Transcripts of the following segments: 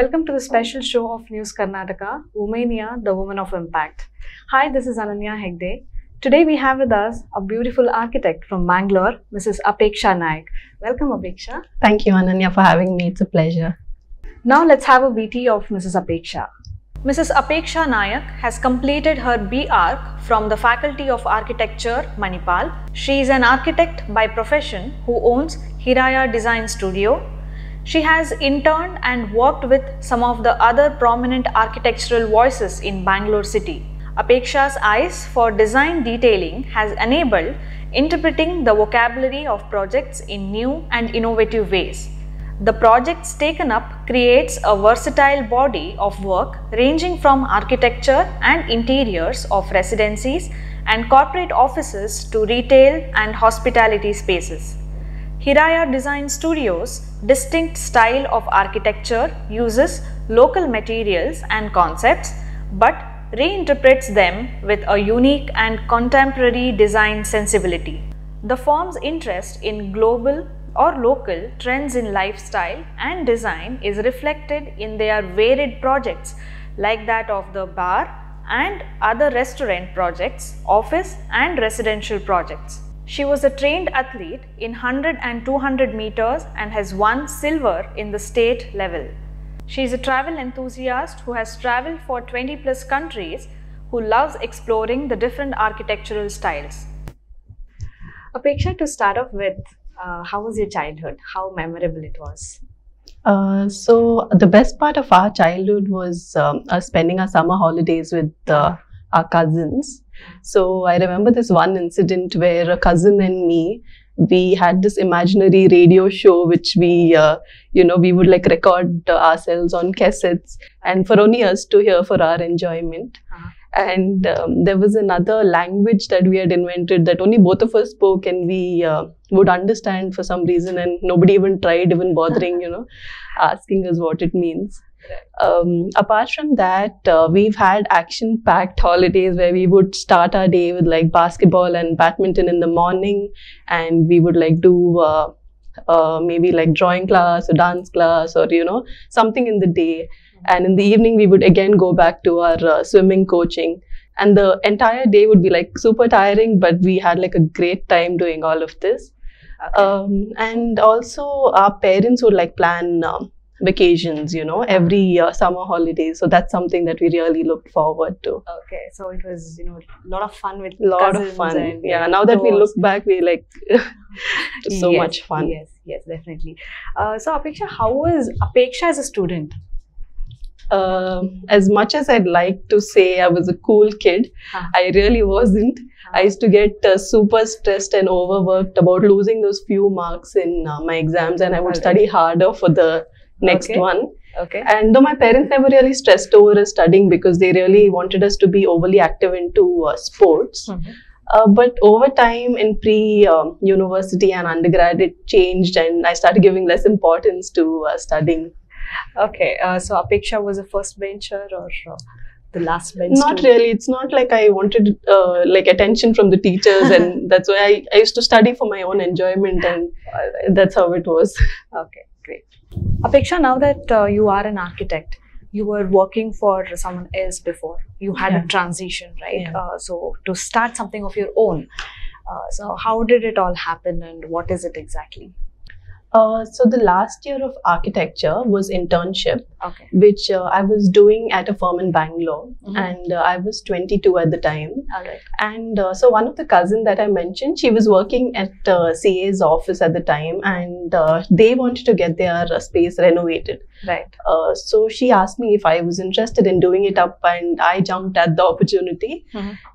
Welcome to the special show of News Karnataka, Womenia, the Woman of Impact. Hi, this is Ananya Hegde. Today we have with us a beautiful architect from Mangalore, Mrs. Apeksha Naik. Welcome, Apeksha. Thank you, Ananya, for having me. It's a pleasure. Now let's have a BT of Mrs. Apeksha. Mrs. Apeksha Naik has completed her B.Arch from the Faculty of Architecture, Manipal. She is an architect by profession who owns Hiraya Design Studio. She has interned and worked with some of the other prominent architectural voices in Bangalore city. Apeksha's eyes for design detailing has enabled interpreting the vocabulary of projects in new and innovative ways. The projects taken up creates a versatile body of work ranging from architecture and interiors of residencies and corporate offices to retail and hospitality spaces. Hiraya Design Studio's distinct style of architecture uses local materials and concepts but reinterprets them with a unique and contemporary design sensibility. The firm's interest in global or local trends in lifestyle and design is reflected in their varied projects like that of the bar and other restaurant projects, office and residential projects. She was a trained athlete in 100 and 200 meters and has won silver in the state level. She is a travel enthusiast who has traveled for 20 plus countries, who loves exploring the different architectural styles. Apeksha, to start off with, how was your childhood? How memorable it was? So the best part of our childhood was us spending our summer holidays with our cousins. So I remember this one incident where a cousin and me, we had this imaginary radio show which we, we would like record ourselves on cassettes and for only us to hear for our enjoyment. And there was another language that we had invented that only both of us spoke and we would understand for some reason, and nobody even tried even bothering, asking us what it means. Apart from that, we've had action-packed holidays where we would start our day with like basketball and badminton in the morning, and we would like do maybe like drawing class or dance class or something in the day. And in the evening, we would again go back to our swimming coaching. And the entire day would be like super tiring, but we had like a great time doing all of this. Okay. And also our parents would like plan vacations, every summer holidays. So that's something that we really looked forward to. Okay, so it was, a lot of fun with lot of fun. And, yeah, now that we look back, we like so much fun. Yes, definitely. So Apeksha, how was Apeksha as a student? As much as I'd like to say I was a cool kid, I really wasn't. I used to get super stressed and overworked about losing those few marks in my exams, and I would study harder for the next one. Okay. And though my parents never really stressed over us studying because they really wanted us to be overly active into sports. But over time in pre-university and undergrad, it changed and I started giving less importance to studying. Okay, so Apeksha was a first bencher or the last bench? Not really. It's not like I wanted like attention from the teachers, and that's why I used to study for my own enjoyment, and that's how it was. Okay, great. Apeksha, now that you are an architect, you were working for someone else before. You had a transition, right? So to start something of your own. So how did it all happen and what is it exactly? So the last year of architecture was internship, which I was doing at a firm in Bangalore, and I was 22 at the time. And so one of the cousins that I mentioned, she was working at CA's office at the time, and they wanted to get their space renovated. Right. So she asked me if I was interested in doing it up, and I jumped at the opportunity.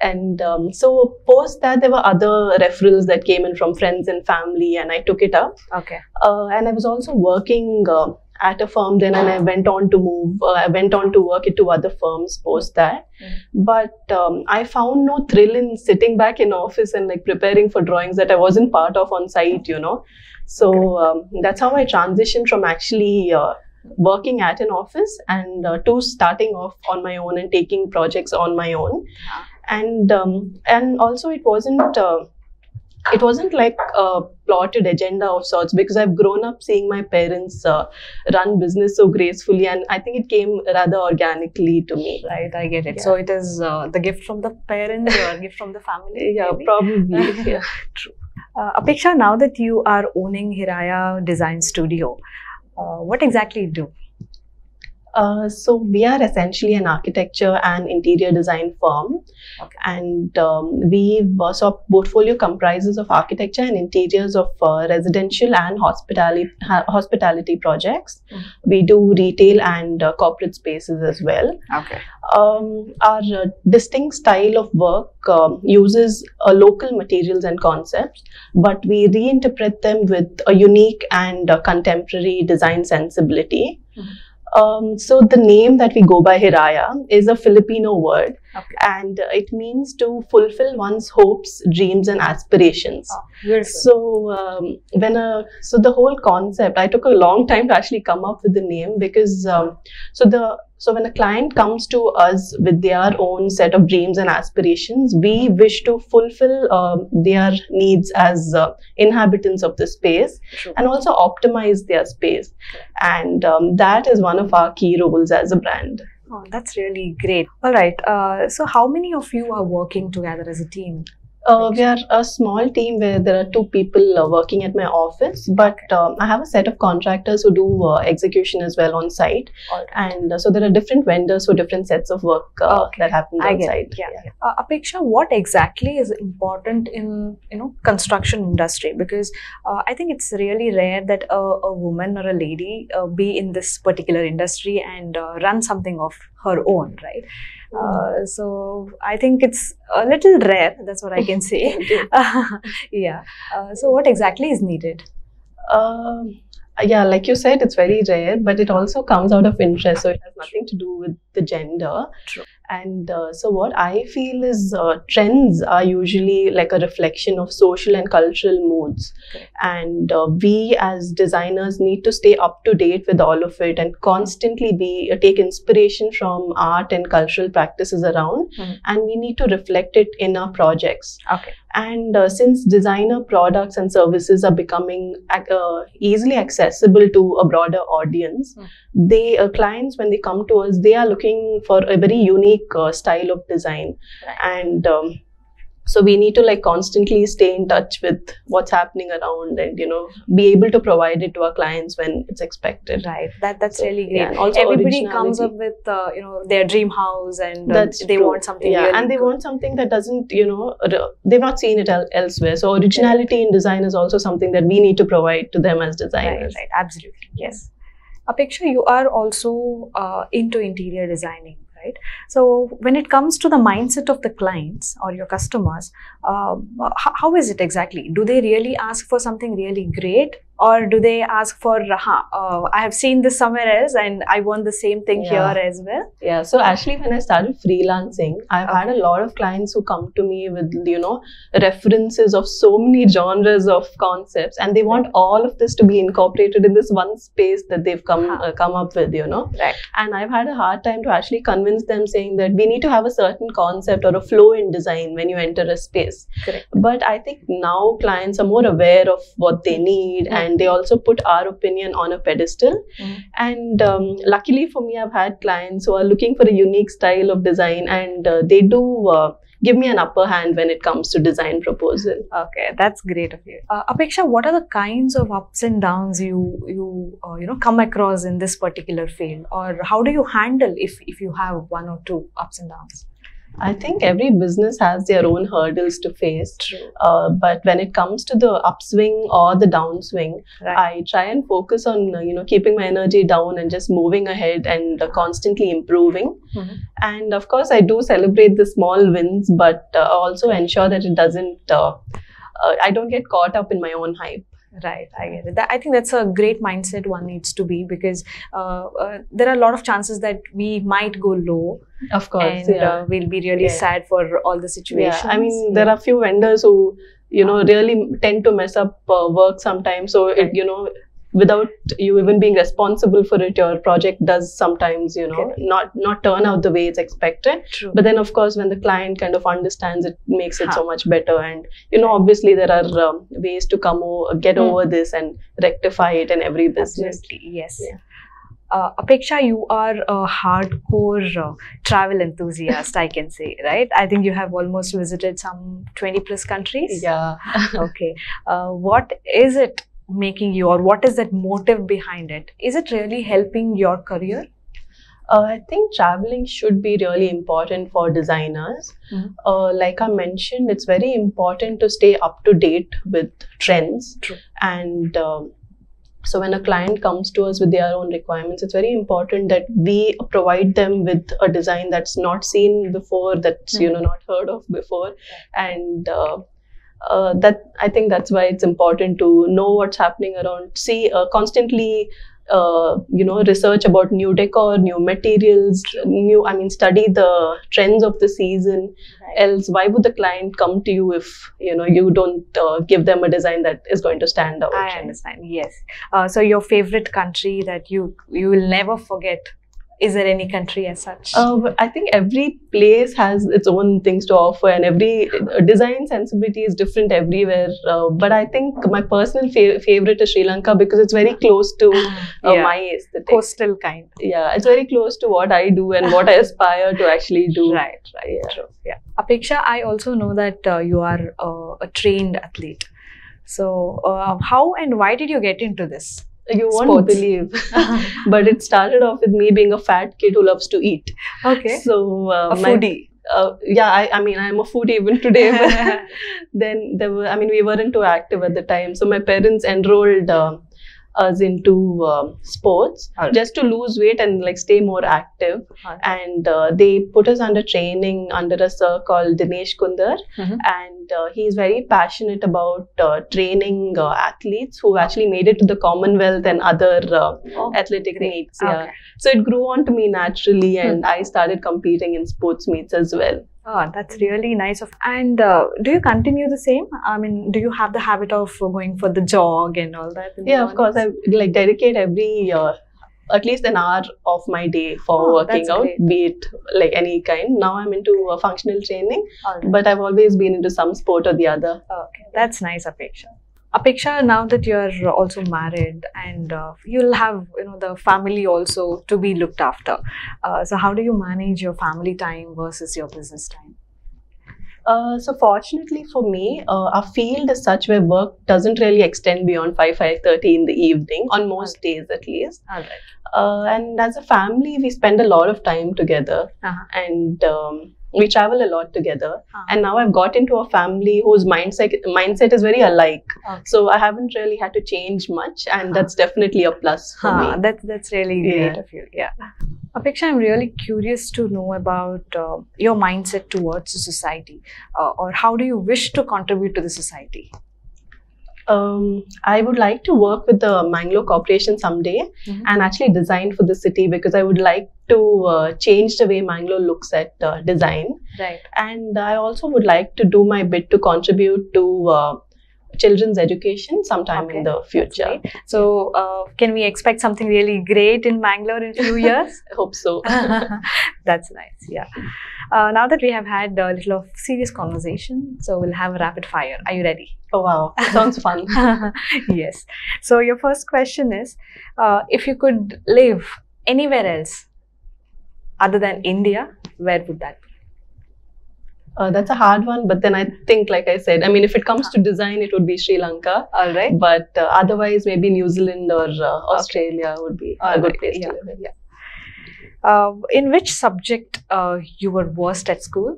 And so post that, there were other referrals that came in from friends and family, and I took it up. Okay. And I was also working at a firm then, and I went on to move. I went on to work at 2 other firms post that. But I found no thrill in sitting back in office and like preparing for drawings that I wasn't part of on site, So that's how I transitioned from actually working at an office and to starting off on my own and taking projects on my own. And also it wasn't it wasn't like a plotted agenda of sorts, because I've grown up seeing my parents run business so gracefully, and I think it came rather organically to me. Right, I get it. Yeah. So it is the gift from the parents or gift from the family? Yeah, maybe? probably. Yeah. True. Apeksha, now that you are owning Hiraya Design Studio, what exactly do? So we are essentially an architecture and interior design firm, Okay. and so our portfolio comprises of architecture and interiors of residential and hospitality projects. Mhm. We do retail and corporate spaces as well. Okay. Our distinct style of work uses local materials and concepts, but we reinterpret them with a unique and contemporary design sensibility. Mhm. So the name that we go by, Hiraya, is a Filipino word, Okay. and it means to fulfill one's hopes, dreams, and aspirations. Oh, beautiful. So so the whole concept, I took a long time to actually come up with the name, because so when a client comes to us with their own set of dreams and aspirations, we wish to fulfill their needs as inhabitants of the space, True. and also optimize their space. And that is one of our key roles as a brand. Oh, that's really great. All right. So how many of you are working together as a team? We are a small team where there are 2 people working at my office, but I have a set of contractors who do execution as well on site. All right. And so there are different vendors for different sets of work that happens I on get site. it. Yeah. Apeksha, what exactly is important in construction industry? Because I think it's really rare that a woman or a lady be in this particular industry and run something of her own, right? So I think it's a little rare. That's what I can say. Yeah. So what exactly is needed? Yeah, like you said, it's very rare, but it also comes out of interest, so it has nothing to do with the gender. True. And so what I feel is trends are usually like a reflection of social and cultural moods. Okay. And we as designers need to stay up to date with all of it, and constantly take inspiration from art and cultural practices around, Mhm. and we need to reflect it in our projects. Okay. And since designer products and services are becoming easily accessible to a broader audience, clients, when they come to us, they are looking for a very unique style of design. Right. And so we need to like constantly stay in touch with what's happening around, and be able to provide it to our clients when it's expected. Right. That's So, really great. yeah, and also Everybody comes up originality. with their dream house, and That's they true. want something. Yeah, really and they good. want something that doesn't, they've not seen it elsewhere. So originality in design is also something that we need to provide to them as designers. Right. Absolutely. Yes. Apeksha, you are also into interior designing, right? So when it comes to the mindset of the clients or your customers, how is it exactly? Do they really ask for something really great, or do they ask for, I have seen this somewhere else and I want the same thing Yeah. here as well? Yeah, so actually when I started freelancing, I've had a lot of clients who come to me with, references of so many genres of concepts, and they want all of this to be incorporated in this one space that they've come up with, Right. And I've had a hard time to actually convince them, saying that we need to have a certain concept or a flow in design when you enter a space. Correct. But I think now clients are more aware of what they need, and they also put our opinion on a pedestal. And luckily for me, I've had clients who are looking for a unique style of design, and they do give me an upper hand when it comes to design proposal. Okay, that's great of you. Apeksha, what are the kinds of ups and downs you come across in this particular field, or how do you handle if you have 1 or 2 ups and downs? I think every business has their own hurdles to face. True. But when it comes to the upswing or the downswing, Right. I try and focus on keeping my energy down and just moving ahead and constantly improving. Mhm. And of course, I do celebrate the small wins, but also ensure that it doesn't. I don't get caught up in my own hype. Right, I get it. I think that's a great mindset one needs to be, because there are a lot of chances that we might go low, Of course, and we'll be really Yeah. sad for all the situations. Yeah, I mean, there are few vendors who, really tend to mess up work sometimes. So, Right. without you even being responsible for it, your project does sometimes, not turn out the way it's expected. True. But then of course when the client kind of understands it, makes it so much better. And obviously there are ways to get over this and rectify it in every business. Absolutely. Yes. Apeksha, you are a hardcore travel enthusiast, I can say, right? I think you have almost visited some 20 plus countries. Yeah. Okay. What is it making you, or what is that motive behind it? Is it really helping your career? I think traveling should be really important for designers. Like I mentioned, it's very important to stay up to date with trends. True. And so when a client comes to us with their own requirements, it's very important that we provide them with a design that's not seen before, that's not heard of before. And that, I think that's why it's important to know what's happening around, constantly research about new decor, new materials, study the trends of the season. Right. Else, why would the client come to you if you don't give them a design that is going to stand out? I understand. Yes. So your favorite country that you will never forget, is there any country as such? I think every place has its own things to offer, and every design sensibility is different everywhere. But I think my personal favorite is Sri Lanka, because it's very close to my aesthetic. Coastal kind. Yeah, it's very close to what I do and what I aspire to actually do. Right. Yeah. True. Yeah. Apeksha, I also know that you are a trained athlete. So how and why did you get into this? You won't believe, but it started off with me being a fat kid who loves to eat. Okay. So a foodie. I'm a foodie even today. But then we weren't too active at the time. So my parents enrolled us into sports just to lose weight and stay more active. And they put us under training under a sir called Dinesh Kundar, and he's very passionate about training athletes who actually made it to the Commonwealth and other athletic meets. Yeah. So it grew on to me naturally, and I started competing in sports meets as well. Oh, that's really nice. And do you continue the same? I mean, do you have the habit of going for the jog and all that? Yeah, of course. I dedicate every at least an hour of my day for working out, be it any kind. Now I'm into functional training, but I've always been into some sport or the other. Okay, that's nice, Apeksha. Apeksha, now that you're also married and you'll have the family also to be looked after. So how do you manage your family time versus your business time? So fortunately for me, our field is such where work doesn't really extend beyond 5:30 in the evening, on most days at least. All right. And as a family, we spend a lot of time together, and we travel a lot together. And now I've got into a family whose mindset is very alike. So I haven't really had to change much, and that's definitely a plus for me. That's really great of you. Yeah. Apeksha, I'm really curious to know about your mindset towards the society, or how do you wish to contribute to the society? I would like to work with the Mangalore Corporation someday and actually design for the city, because I would like to change the way Mangalore looks at design. Right. And I also would like to do my bit to contribute to children's education sometime in the future. So can we expect something really great in Mangalore in a few years? I hope so. That's nice. Yeah. Now that we have had a little of serious conversation, so we'll have a rapid fire. Are you ready? Oh wow, that sounds fun. Yes. So your first question is, if you could live anywhere else other than India, where would that be? That's a hard one, but then I think, like I said, if it comes to design, it would be Sri Lanka. All right. But otherwise, maybe New Zealand or Australia would be a good place to live in. Yeah. In which subject you were worst at school?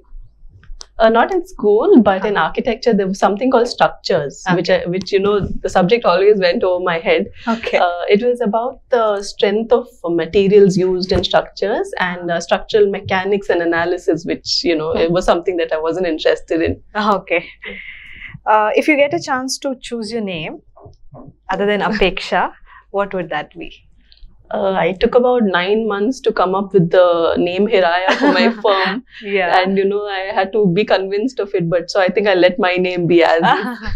Not in school, but in architecture, there was something called structures, which the subject always went over my head. Okay. It was about the strength of materials used in structures and structural mechanics and analysis, which, it was something that I wasn't interested in. Okay. If you get a chance to choose your name, other than Apeksha, what would that be? I took about 9 months to come up with the name Hiraya for my firm. Yeah. And I had to be convinced of it. But so I think I let my name be as is.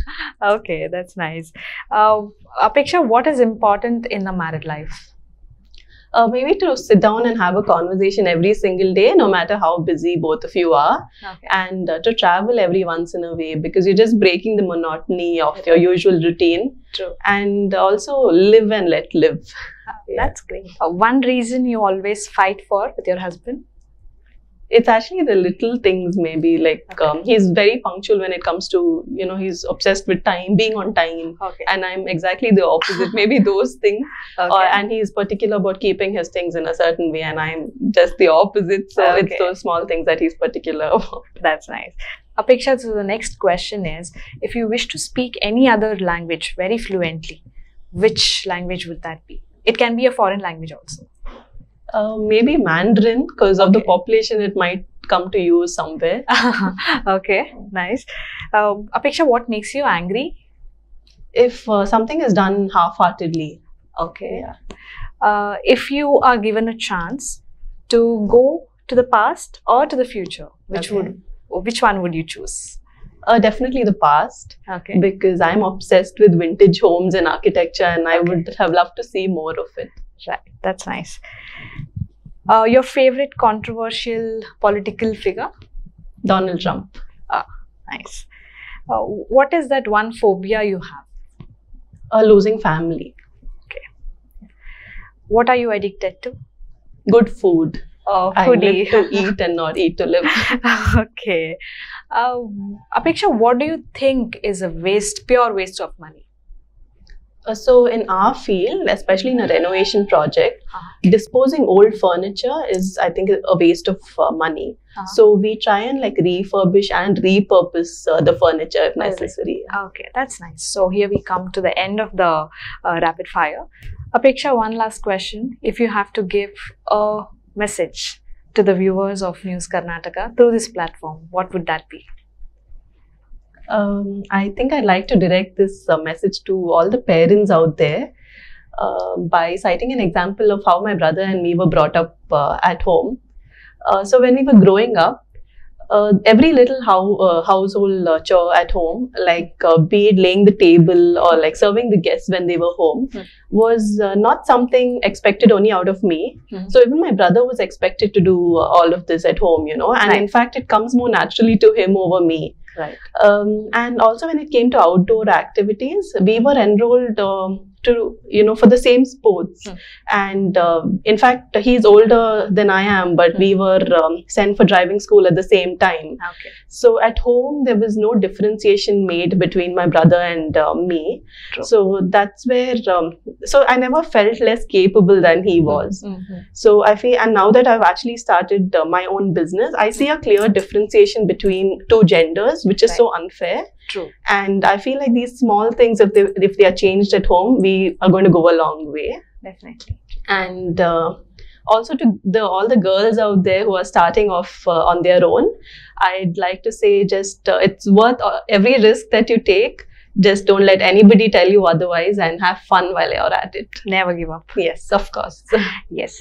Okay, that's nice. Apeksha, what is important in the married life? Maybe to sit down and have a conversation every single day, no matter how busy both of you are. Okay. And to travel every once in a way, because you're just breaking the monotony of your usual routine. True. And also live and let live. That's great. One reason you always fight for with your husband? It's actually the little things, maybe, like he's very punctual when it comes to, he's obsessed with time, being on time. Okay. And I'm exactly the opposite, maybe those things. Okay. And he's particular about keeping his things in a certain way, and I'm just the opposite. So Okay. it's those small things that he's particular about. That's nice. Apeksha, so the next question is, if you wish to speak any other language very fluently, which language would that be? It can be a foreign language also. Maybe Mandarin, because of the Okay. population it might come to use somewhere. Okay, nice. Apeksha, what makes you angry? If something is done half-heartedly. Okay. If you are given a chance to go to the past or to the future, which one would you choose? Definitely the past. Okay. Because I'm obsessed with vintage homes and architecture, and I would have loved to see more of it. Right, that's nice. Your favorite controversial political figure? Donald Trump. Nice. What is that one phobia you have? Losing family. Okay. What are you addicted to? Good food. I live Foodie. to eat and not eat to live. Okay. Apeksha, what do you think is a pure waste of money? So in our field, especially in a renovation project, disposing old furniture is, I think, a waste of money. So we try and refurbish and repurpose the furniture if necessary. Okay, that's nice. So here we come to the end of the rapid fire. Apeksha, one last question. If you have to give a message to the viewers of News Karnataka through this platform, what would that be? I think I'd like to direct this message to all the parents out there by citing an example of how my brother and me were brought up at home. So when we were growing up, every little household chore at home, be it laying the table or serving the guests when they were home, was not something expected only out of me. So even my brother was expected to do all of this at home, and in fact it comes more naturally to him over me. Right. And also when it came to outdoor activities, we were enrolled for the same sports. And in fact, he's older than I am, but we were sent for driving school at the same time. Okay. So at home, there was no differentiation made between my brother and me. True. So that's where, so I never felt less capable than he was. So I feel, and now that I've actually started my own business, I see a clear differentiation between two genders, which is so unfair. True. And I feel like these small things, if they are changed at home, we are going to go a long way. Definitely. And also to all the girls out there who are starting off on their own, I'd like to say just it's worth every risk that you take. Just don't let anybody tell you otherwise, and have fun while you're at it. Never give up. Yes, of course. Yes.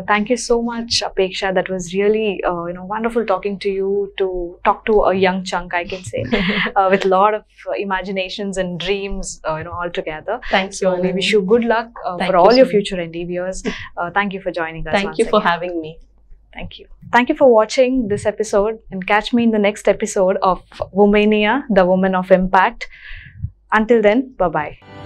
Thank you so much, Apeksha. That was really wonderful talking to you, to talk to a young chunk, I can say, with a lot of imaginations and dreams, all together. Thanks. So we wish you good luck for all your future endeavors. Thank you for joining us. Thank you for having me. Thank you. Thank you for watching this episode, and catch me in the next episode of Womenia, the Woman of Impact. Until then, bye-bye.